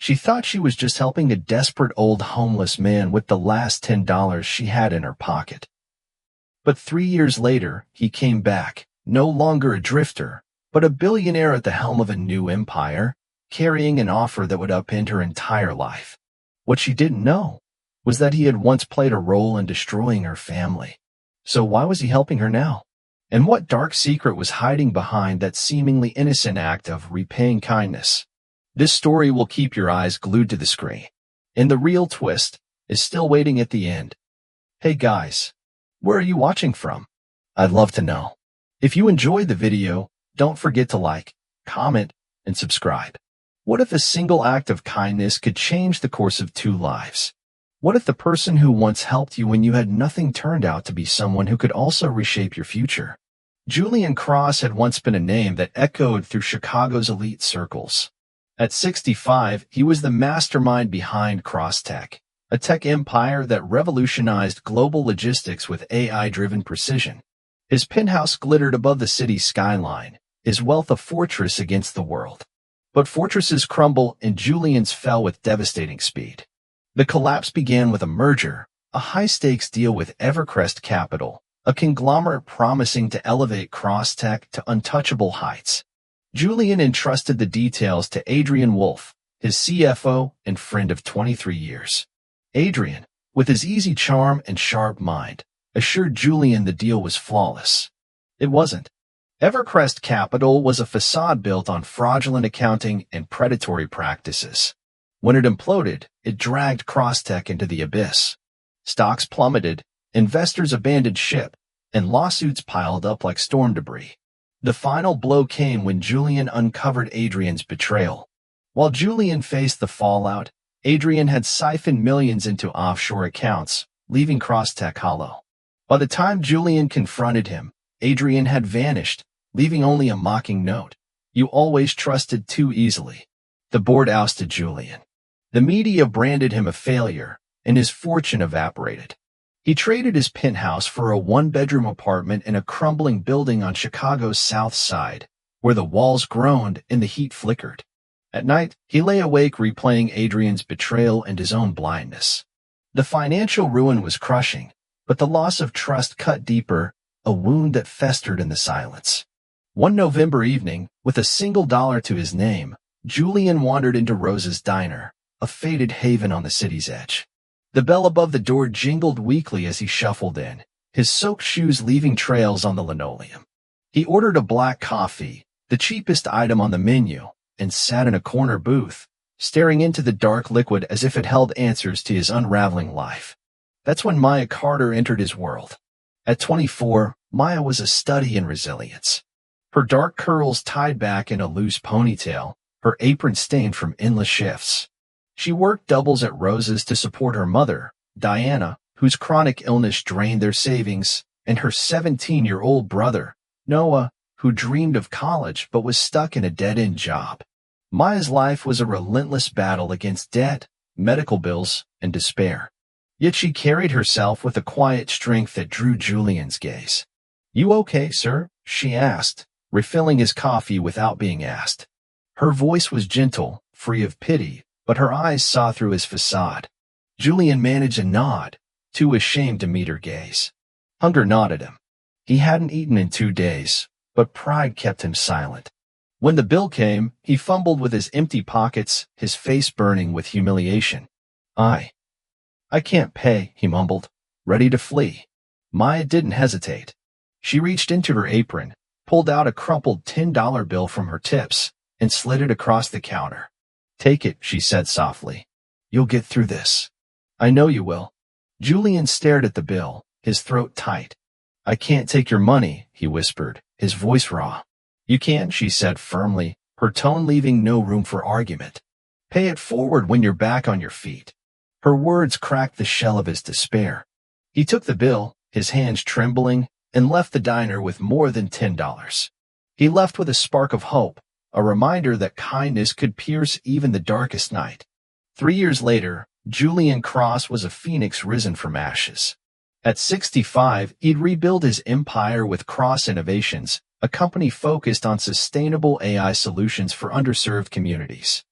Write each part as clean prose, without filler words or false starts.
She thought she was just helping a desperate old homeless man with the last $10 she had in her pocket. But 3 years later, he came back, no longer a drifter, but a billionaire at the helm of a new empire, carrying an offer that would upend her entire life. What she didn't know was that he had once played a role in destroying her family. So why was he helping her now? And what dark secret was hiding behind that seemingly innocent act of repaying kindness? This story will keep your eyes glued to the screen, and the real twist is still waiting at the end. Hey guys, where are you watching from? I'd love to know. If you enjoyed the video, don't forget to like, comment, and subscribe. What if a single act of kindness could change the course of 2 lives? What if the person who once helped you when you had nothing turned out to be someone who could also reshape your future? Julian Cross had once been a name that echoed through Chicago's elite circles. At 65, he was the mastermind behind CrossTech, a tech empire that revolutionized global logistics with AI-driven precision. His penthouse glittered above the city's skyline, his wealth a fortress against the world. But fortresses crumble, and Julian's fell with devastating speed. The collapse began with a merger, a high-stakes deal with Evercrest Capital, a conglomerate promising to elevate CrossTech to untouchable heights. Julian entrusted the details to Adrian Wolf, his CFO and friend of 23 years. Adrian, with his easy charm and sharp mind, assured Julian the deal was flawless. It wasn't. Evercrest Capital was a facade built on fraudulent accounting and predatory practices. When it imploded, it dragged CrossTech into the abyss. Stocks plummeted, investors abandoned ship, and lawsuits piled up like storm debris. The final blow came when Julian uncovered Adrian's betrayal. While Julian faced the fallout, Adrian had siphoned millions into offshore accounts, leaving CrossTech hollow. By the time Julian confronted him, Adrian had vanished, leaving only a mocking note. You always trusted too easily. The board ousted Julian. The media branded him a failure, and his fortune evaporated. He traded his penthouse for a 1-bedroom apartment in a crumbling building on Chicago's South Side, where the walls groaned and the heat flickered. At night, he lay awake replaying Adrian's betrayal and his own blindness. The financial ruin was crushing, but the loss of trust cut deeper, a wound that festered in the silence. One November evening, with a single dollar to his name, Julian wandered into Rose's Diner, a faded haven on the city's edge. The bell above the door jingled weakly as he shuffled in, his soaked shoes leaving trails on the linoleum. He ordered a black coffee, the cheapest item on the menu, and sat in a corner booth, staring into the dark liquid as if it held answers to his unraveling life. That's when Maya Carter entered his world. At 24, Maya was a study in resilience. Her dark curls tied back in a loose ponytail, her apron stained from endless shifts. She worked doubles at Rose's to support her mother, Diana, whose chronic illness drained their savings, and her 17-year-old brother, Noah, who dreamed of college but was stuck in a dead-end job. Maya's life was a relentless battle against debt, medical bills, and despair. Yet she carried herself with a quiet strength that drew Julian's gaze. "You okay, sir?" she asked, refilling his coffee without being asked. Her voice was gentle, free of pity, but her eyes saw through his facade. Julian managed a nod, too ashamed to meet her gaze. Hunger gnawed him. He hadn't eaten in 2 days, but pride kept him silent. When the bill came, he fumbled with his empty pockets, his face burning with humiliation. I can't pay," he mumbled, ready to flee. Maya didn't hesitate. She reached into her apron, pulled out a crumpled $10 bill from her tips, and slid it across the counter. "Take it," she said softly. "You'll get through this." "I know you will." Julian stared at the bill, his throat tight. "I can't take your money," he whispered, his voice raw. "You can," she said firmly, her tone leaving no room for argument. "Pay it forward when you're back on your feet." Her words cracked the shell of his despair. He took the bill, his hands trembling, and left the diner with more than $10. He left with a spark of hope, a reminder that kindness could pierce even the darkest night. 3 years later, Julian Cross was a phoenix risen from ashes. At 65, he'd rebuilt his empire with Cross Innovations, a company focused on sustainable AI solutions for underserved communities.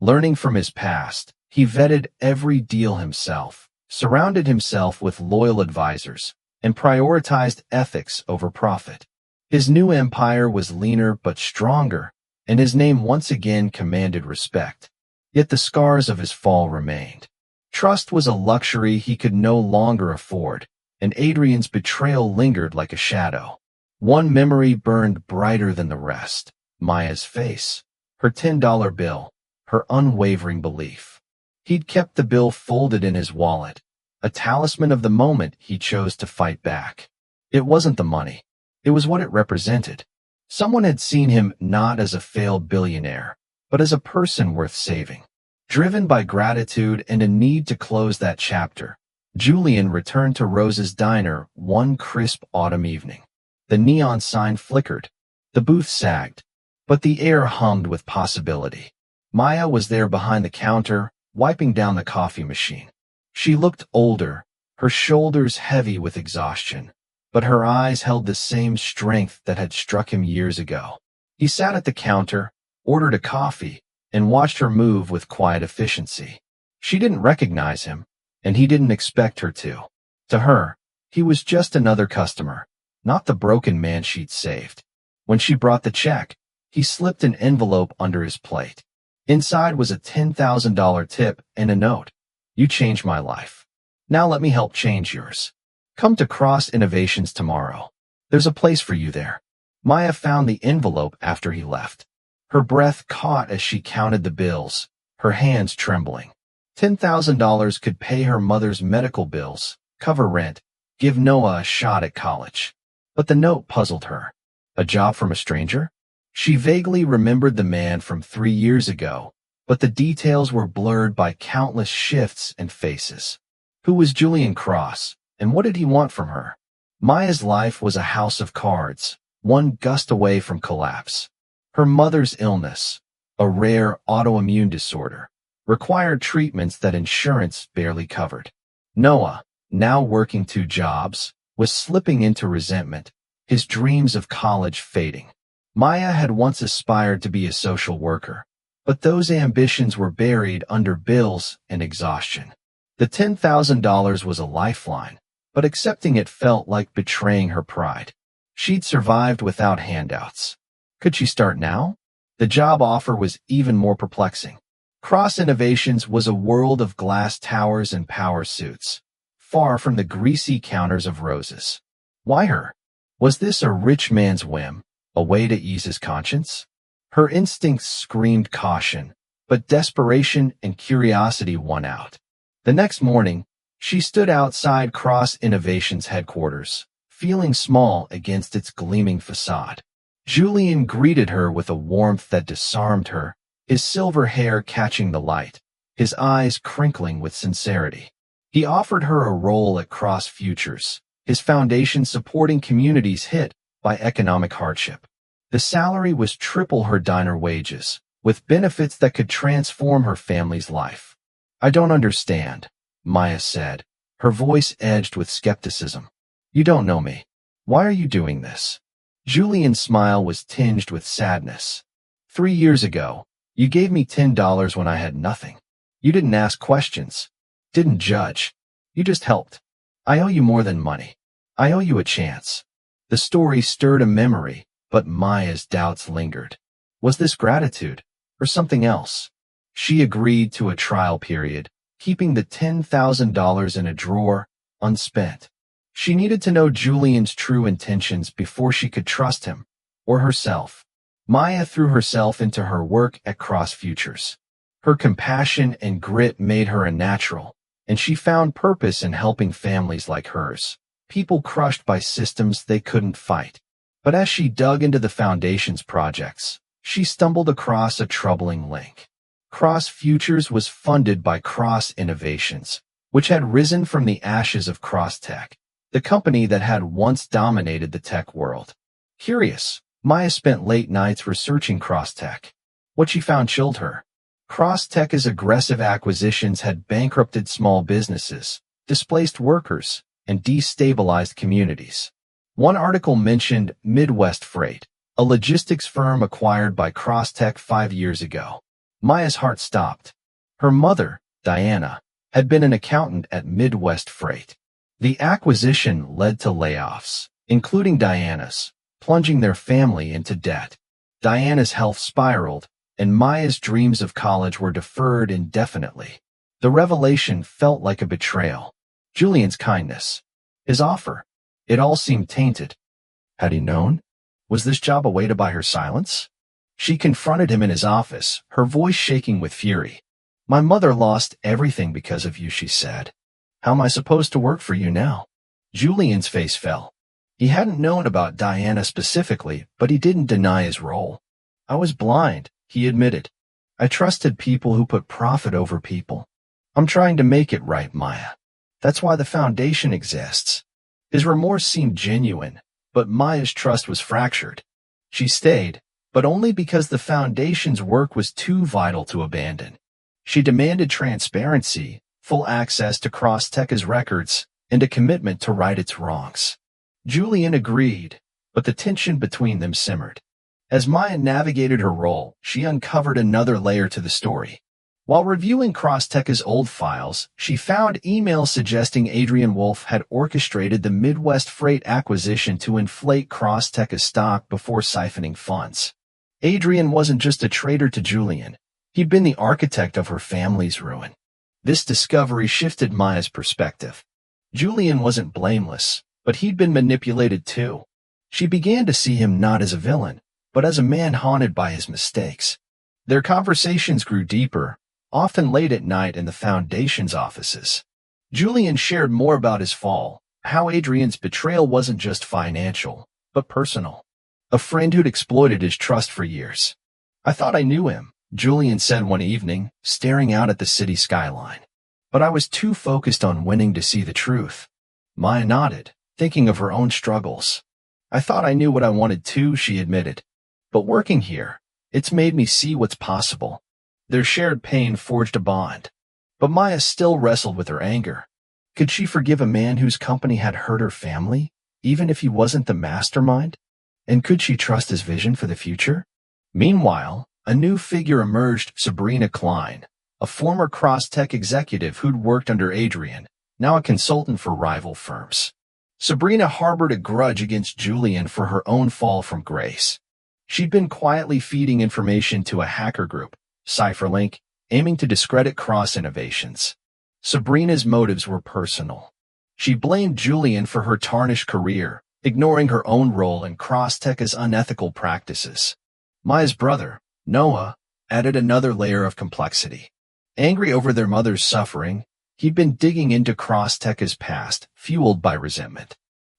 Learning from his past, he vetted every deal himself, surrounded himself with loyal advisors, and prioritized ethics over profit. His new empire was leaner but stronger, and his name once again commanded respect. Yet the scars of his fall remained. Trust was a luxury he could no longer afford, and Adrian's betrayal lingered like a shadow. One memory burned brighter than the rest: Maya's face, her $10 bill, her unwavering belief. He'd kept the bill folded in his wallet, a talisman of the moment he chose to fight back. It wasn't the money. It was what it represented. Someone had seen him not as a failed billionaire, but as a person worth saving. Driven by gratitude and a need to close that chapter, Julian returned to Rose's diner one crisp autumn evening. The neon sign flickered, the booth sagged, but the air hummed with possibility. Maya was there behind the counter, wiping down the coffee machine. She looked older, her shoulders heavy with exhaustion, but her eyes held the same strength that had struck him years ago. He sat at the counter, ordered a coffee, and watched her move with quiet efficiency. She didn't recognize him, and he didn't expect her to. To her, he was just another customer, not the broken man she'd saved. When she brought the check, he slipped an envelope under his plate. Inside was a $10,000 tip and a note. "You changed my life. Now let me help change yours. Come to Cross Innovations tomorrow. There's a place for you there." Maya found the envelope after he left. Her breath caught as she counted the bills, her hands trembling. $10,000 could pay her mother's medical bills, cover rent, give Noah a shot at college. But the note puzzled her. A job from a stranger? She vaguely remembered the man from 3 years ago, but the details were blurred by countless shifts and faces. Who was Julian Cross, and what did he want from her? Maya's life was a house of cards, one gust away from collapse. Her mother's illness, a rare autoimmune disorder, required treatments that insurance barely covered. Noah, now working 2 jobs, was slipping into resentment, his dreams of college fading. Maya had once aspired to be a social worker, but those ambitions were buried under bills and exhaustion. The $10,000 was a lifeline, but accepting it felt like betraying her pride. She'd survived without handouts. Could she start now? The job offer was even more perplexing. Cross Innovations was a world of glass towers and power suits, far from the greasy counters of Roses. Why her? Was this a rich man's whim, a way to ease his conscience? Her instincts screamed caution, but desperation and curiosity won out. The next morning, she stood outside Cross Innovations headquarters, feeling small against its gleaming facade. Julian greeted her with a warmth that disarmed her, his silver hair catching the light, his eyes crinkling with sincerity. He offered her a role at Cross Futures, his foundation supporting communities hit by economic hardship. The salary was triple her diner wages, with benefits that could transform her family's life. "I don't understand," Maya said, her voice edged with skepticism. "You don't know me. Why are you doing this?" Julian's smile was tinged with sadness. 3 years ago, you gave me $10 when I had nothing. You didn't ask questions, didn't judge. You just helped. I owe you more than money. I owe you a chance." The story stirred a memory, but Maya's doubts lingered. Was this gratitude, or something else? She agreed to a trial period, keeping the $10,000 in a drawer, unspent. She needed to know Julian's true intentions before she could trust him, or herself. Maya threw herself into her work at Cross Futures. Her compassion and grit made her a natural, and she found purpose in helping families like hers, people crushed by systems they couldn't fight. But as she dug into the Foundation's projects, she stumbled across a troubling link. Cross Futures was funded by Cross Innovations, which had risen from the ashes of Crosstech, the company that had once dominated the tech world. Curious, Maya spent late nights researching Crosstech. What she found chilled her. Crosstech's aggressive acquisitions had bankrupted small businesses, displaced workers, and destabilized communities. One article mentioned Midwest Freight, a logistics firm acquired by Crosstech 5 years ago. Maya's heart stopped. Her mother, Diana, had been an accountant at Midwest Freight. The acquisition led to layoffs, including Diana's, plunging their family into debt. Diana's health spiraled, and Maya's dreams of college were deferred indefinitely. The revelation felt like a betrayal. Julian's kindness, his offer, it all seemed tainted. Had he known? Was this job a way to buy her silence? She confronted him in his office, her voice shaking with fury. "My mother lost everything because of you," she said. "How am I supposed to work for you now?" Julian's face fell. He hadn't known about Diana specifically, but he didn't deny his role. "I was blind," he admitted. "I trusted people who put profit over people. I'm trying to make it right, Maya. That's why the foundation exists." His remorse seemed genuine, but Maya's trust was fractured. She stayed, but only because the foundation's work was too vital to abandon. She demanded transparency, full access to Crosstech's records, and a commitment to right its wrongs. Julian agreed, but the tension between them simmered. As Maya navigated her role, she uncovered another layer to the story. While reviewing Crosstech's old files, she found emails suggesting Adrian Wolf had orchestrated the Midwest Freight acquisition to inflate Crosstech's stock before siphoning funds. Adrian wasn't just a traitor to Julian. He'd been the architect of her family's ruin. This discovery shifted Maya's perspective. Julian wasn't blameless, but he'd been manipulated too. She began to see him not as a villain, but as a man haunted by his mistakes. Their conversations grew deeper, often late at night in the Foundation's offices. Julian shared more about his fall, how Adrian's betrayal wasn't just financial, but personal. A friend who'd exploited his trust for years. "I thought I knew him," Julian said one evening, staring out at the city skyline. "But I was too focused on winning to see the truth." Maya nodded, thinking of her own struggles. "I thought I knew what I wanted too," she admitted. "But working here, it's made me see what's possible." Their shared pain forged a bond. But Maya still wrestled with her anger. Could she forgive a man whose company had hurt her family, even if he wasn't the mastermind? And could she trust his vision for the future? Meanwhile, a new figure emerged, Sabrina Klein, a former Crosstech executive who'd worked under Adrian, now a consultant for rival firms. Sabrina harbored a grudge against Julian for her own fall from grace. She'd been quietly feeding information to a hacker group, Cypherlink, aiming to discredit Cross Innovations. Sabrina's motives were personal. She blamed Julian for her tarnished career, ignoring her own role in Crosstech's unethical practices. Maya's brother, Noah, added another layer of complexity. Angry over their mother's suffering, he'd been digging into Crosstech's past, fueled by resentment.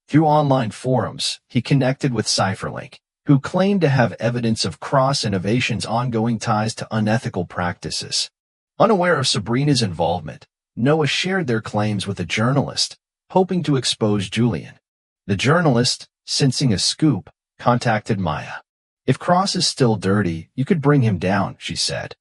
Through online forums, he connected with Cypherlink, who claimed to have evidence of Cross Innovations' ongoing ties to unethical practices. Unaware of Sabrina's involvement, Noah shared their claims with a journalist, hoping to expose Julian. The journalist, sensing a scoop, contacted Maya. "If Cross is still dirty, you could bring him down," she said.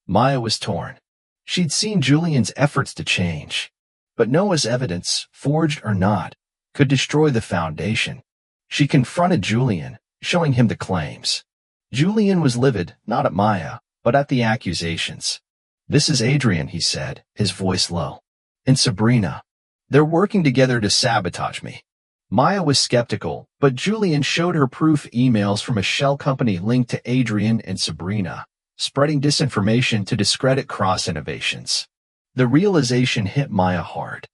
Maya was torn. She'd seen Julian's efforts to change. But Noah's evidence, forged or not, could destroy the foundation. She confronted Julian, showing him the claims. Julian was livid, not at Maya, but at the accusations. "This is Adrian," he said, his voice low. "And Sabrina. They're working together to sabotage me." Maya was skeptical, but Julian showed her proof emails from a shell company linked to Adrian and Sabrina, spreading disinformation to discredit Cross Innovations. The realization hit Maya hard.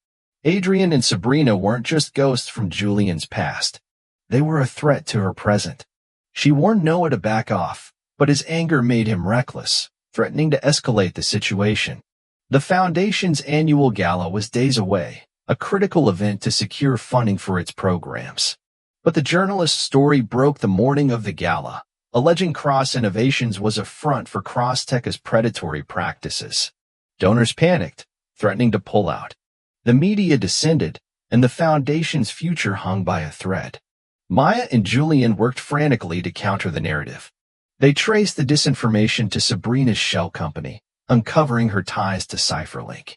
Adrian and Sabrina weren't just ghosts from Julian's past. They were a threat to her present. She warned Noah to back off, but his anger made him reckless, threatening to escalate the situation. The Foundation's annual gala was days away, a critical event to secure funding for its programs. But the journalist's story broke the morning of the gala, alleging Cross Innovations was a front for Crosstech's predatory practices. Donors panicked, threatening to pull out. The media descended, and the Foundation's future hung by a thread. Maya and Julian worked frantically to counter the narrative. They traced the disinformation to Sabrina's shell company, uncovering her ties to Cypherlink.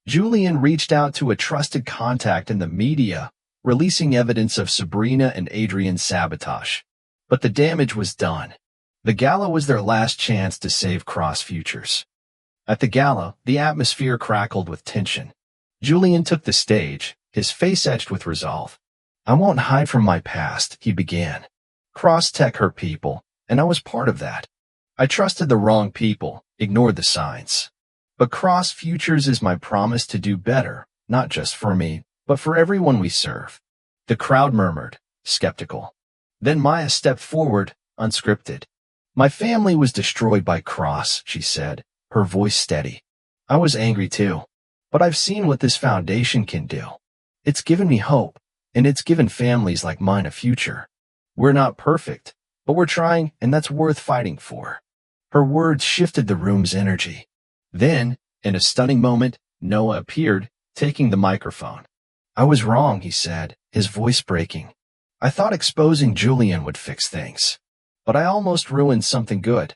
Julian reached out to a trusted contact in the media, releasing evidence of Sabrina and Adrian's sabotage. But the damage was done. The gala was their last chance to save Cross Futures. At the gala, the atmosphere crackled with tension. Julian took the stage, his face etched with resolve. "I won't hide from my past," he began. "Cross-tech hurt people, and I was part of that. I trusted the wrong people, ignored the signs. But Cross Futures is my promise to do better, not just for me, but for everyone we serve." The crowd murmured, skeptical. Then Maya stepped forward, unscripted. "My family was destroyed by Cross," she said, her voice steady. "I was angry too. But I've seen what this foundation can do. It's given me hope, and it's given families like mine a future. We're not perfect, but we're trying, and that's worth fighting for." Her words shifted the room's energy. Then, in a stunning moment, Noah appeared, taking the microphone. "I was wrong," he said, his voice breaking. "I thought exposing Julian would fix things. But I almost ruined something good.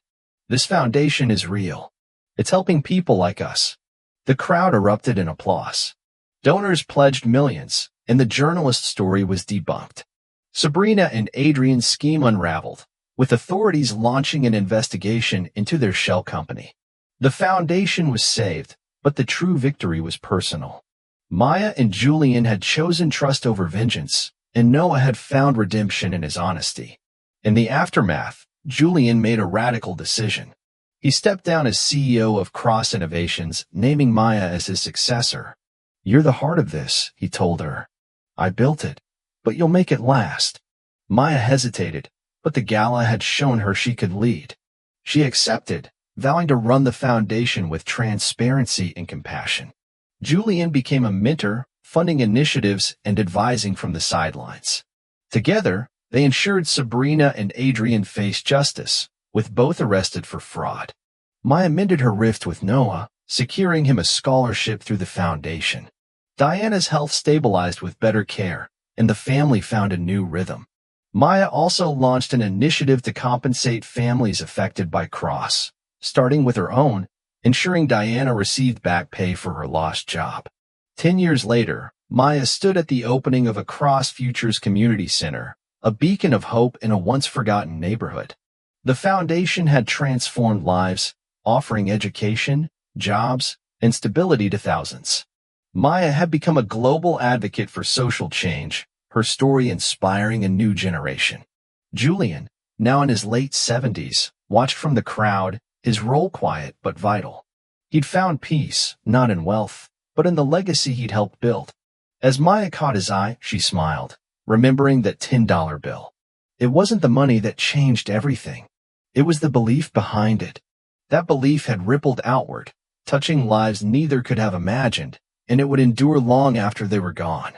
This foundation is real. It's helping people like us." The crowd erupted in applause. Donors pledged millions, and the journalist's story was debunked. Sabrina and Adrian's scheme unraveled, with authorities launching an investigation into their shell company. The foundation was saved, but the true victory was personal. Maya and Julian had chosen trust over vengeance, and Noah had found redemption in his honesty. In the aftermath, Julian made a radical decision. He stepped down as CEO of Cross Innovations, naming Maya as his successor. "You're the heart of this," he told her. "I built it, but you'll make it last." Maya hesitated, but the gala had shown her she could lead. She accepted, vowing to run the foundation with transparency and compassion. Julian became a mentor, funding initiatives and advising from the sidelines. Together, they ensured Sabrina and Adrian faced justice, with both arrested for fraud. Maya mended her rift with Noah, securing him a scholarship through the foundation. Diana's health stabilized with better care, and the family found a new rhythm. Maya also launched an initiative to compensate families affected by Cross, starting with her own, ensuring Diana received back pay for her lost job. 10 years later, Maya stood at the opening of a Cross Futures Community Center, a beacon of hope in a once-forgotten neighborhood. The foundation had transformed lives, offering education, jobs, and stability to thousands. Maya had become a global advocate for social change, her story inspiring a new generation. Julian, now in his late 70s, watched from the crowd, his role quiet but vital. He'd found peace, not in wealth, but in the legacy he'd helped build. As Maya caught his eye, she smiled, remembering that $10 bill. It wasn't the money that changed everything. It was the belief behind it. That belief had rippled outward, touching lives neither could have imagined, and it would endure long after they were gone.